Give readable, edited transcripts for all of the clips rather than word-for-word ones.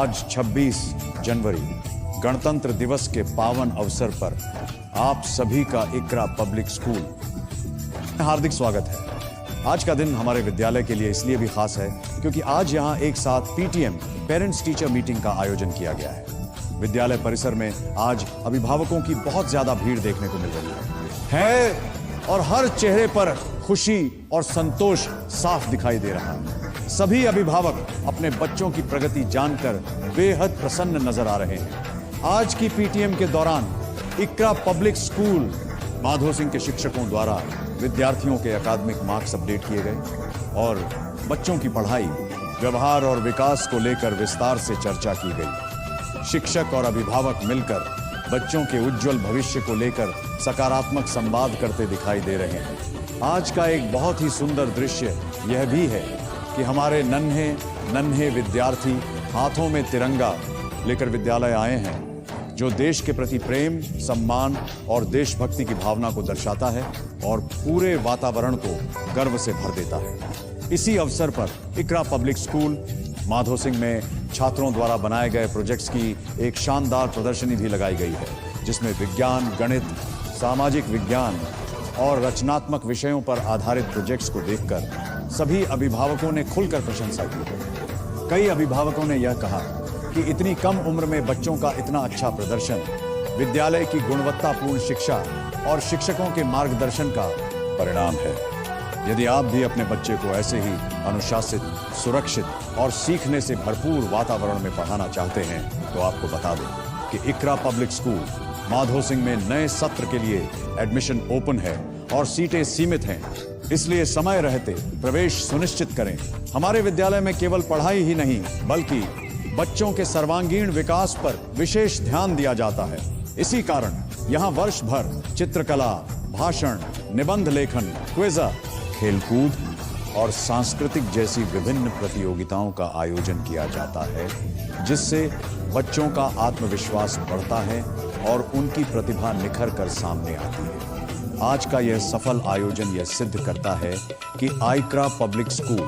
आज 26 जनवरी गणतंत्र दिवस के पावन अवसर पर आप सभी का इकरा पब्लिक स्कूल में हार्दिक स्वागत है। आज का दिन हमारे विद्यालय के लिए इसलिए भी खास है क्योंकि आज यहाँ एक साथ पीटीएम पेरेंट्स टीचर मीटिंग का आयोजन किया गया है। विद्यालय परिसर में आज अभिभावकों की बहुत ज्यादा भीड़ देखने को मिल रही है और हर चेहरे पर खुशी और संतोष साफ दिखाई दे रहा है। सभी अभिभावक अपने बच्चों की प्रगति जानकर बेहद प्रसन्न नजर आ रहे हैं। आज की पीटीएम के दौरान इकरा पब्लिक स्कूल माधो सिंह के शिक्षकों द्वारा विद्यार्थियों के एकेडमिक मार्क्स अपडेट किए गए और बच्चों की पढ़ाई, व्यवहार और विकास को लेकर विस्तार से चर्चा की गई। शिक्षक और अभिभावक मिलकर बच्चों के उज्जवल भविष्य को लेकर सकारात्मक संवाद करते दिखाई दे रहे हैं। आज का एक बहुत ही सुंदर दृश्य यह भी है कि हमारे नन्हे नन्हे विद्यार्थी हाथों में तिरंगा लेकर विद्यालय आए हैं, जो देश के प्रति प्रेम, सम्मान और देशभक्ति की भावना को दर्शाता है और पूरे वातावरण को गर्व से भर देता है। इसी अवसर पर इकरा पब्लिक स्कूल माधो सिंह में छात्रों द्वारा बनाए गए प्रोजेक्ट्स की एक शानदार प्रदर्शनी भी लगाई गई है, जिसमें विज्ञान, गणित, सामाजिक विज्ञान और रचनात्मक विषयों पर आधारित प्रोजेक्ट्स को देखकर सभी अभिभावकों ने खुलकर प्रशंसा की। कई अभिभावकों ने यह कहा कि इतनी कम उम्र में बच्चों का इतना अच्छा प्रदर्शन विद्यालय की गुणवत्तापूर्ण शिक्षा और शिक्षकों के मार्गदर्शन का परिणाम है। यदि आप भी अपने बच्चे को ऐसे ही अनुशासित, सुरक्षित और सीखने से भरपूर वातावरण में पढ़ाना चाहते हैं तो आपको बता दें कि इकरा पब्लिक स्कूल माधो सिंह में नए सत्र के लिए एडमिशन ओपन है और सीटें सीमित हैं। इसलिए समय रहते प्रवेश सुनिश्चित करें। हमारे विद्यालय में केवल पढ़ाई ही नहीं बल्कि बच्चों के सर्वांगीण विकास पर विशेष ध्यान दिया जाता है। इसी कारण यहाँ वर्ष भर चित्रकला, भाषण, निबंध लेखन, क्विज, खेलकूद और सांस्कृतिक जैसी विभिन्न प्रतियोगिताओं का आयोजन किया जाता है, जिससे बच्चों का आत्मविश्वास बढ़ता है और उनकी प्रतिभा निखर कर सामने आती है। आज का यह सफल आयोजन यह सिद्ध करता है कि इकरा पब्लिक स्कूल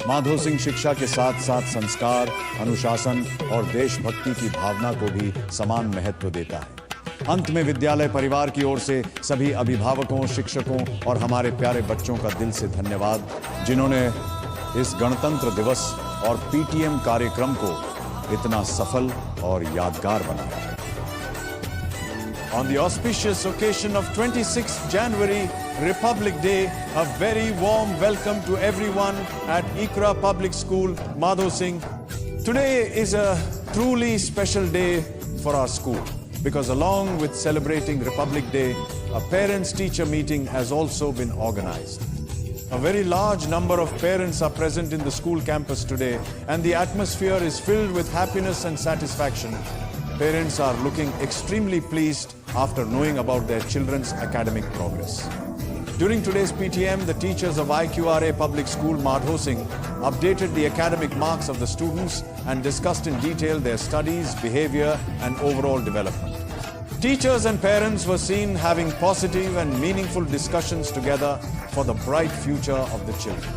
माधो सिंह शिक्षा के साथ साथ संस्कार, अनुशासन और देशभक्ति की भावना को भी समान महत्व देता है। अंत में विद्यालय परिवार की ओर से सभी अभिभावकों, शिक्षकों और हमारे प्यारे बच्चों का दिल से धन्यवाद, जिन्होंने इस गणतंत्र दिवस और पीटीएम कार्यक्रम को इतना सफल और यादगार बनाया। On the auspicious occasion of 26th January, Republic Day, a very warm welcome to everyone at Iqra Public School, Madho Singh. Today is a truly special day for our school because along with celebrating Republic Day, a parents-teacher meeting has also been organized. A very large number of parents are present in the school campus today, and the atmosphere is filled with happiness and satisfaction. Parents are looking extremely pleased after knowing about their children's academic progress. During today's PTM, the teachers of IQRA Public School Madho Singh updated the academic marks of the students and discussed in detail their studies, behavior, and overall development. Teachers and parents were seen having positive and meaningful discussions together for the bright future of the children.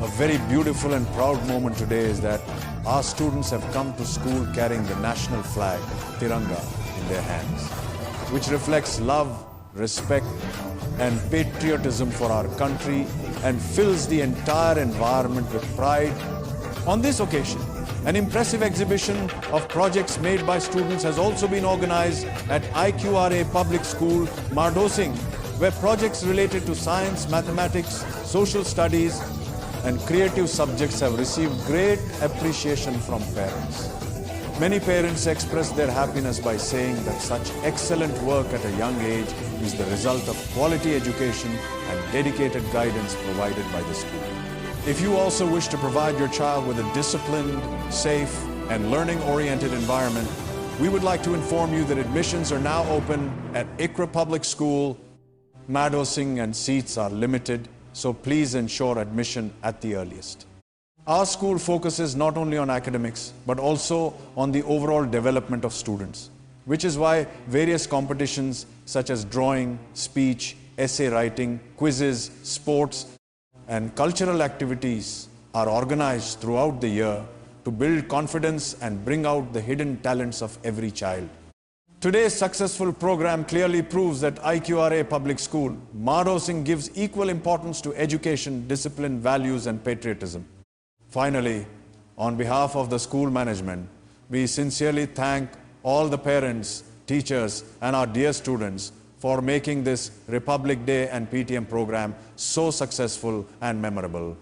A very beautiful and proud moment today is that our students have come to school carrying the national flag, Tiranga, in their hands, which reflects love, respect, and patriotism for our country and fills the entire environment with pride. On this occasion, an impressive exhibition of projects made by students has also been organized at IQRA Public School, Madho Singh, where projects related to science, mathematics, social studies, and creative subjects have received great appreciation from parents. Many parents express their happiness by saying that such excellent work at a young age is the result of quality education and dedicated guidance provided by the school. If you also wish to provide your child with a disciplined, safe, and learning-oriented environment, we would like to inform you that admissions are now open at Iqra Public School, Madho Singh, and seats are limited, so please ensure admission at the earliest. Our school focuses not only on academics, but also on the overall development of students, which is why various competitions such as drawing, speech, essay writing, quizzes, sports, and cultural activities are organized throughout the year to build confidence and bring out the hidden talents of every child. Today's successful program clearly proves that IQRA Public School, Madhav Singh, gives equal importance to education, discipline, values and patriotism. Finally, on behalf of the school management, we sincerely thank all the parents, teachers and our dear students for making this Republic Day and PTM program so successful and memorable.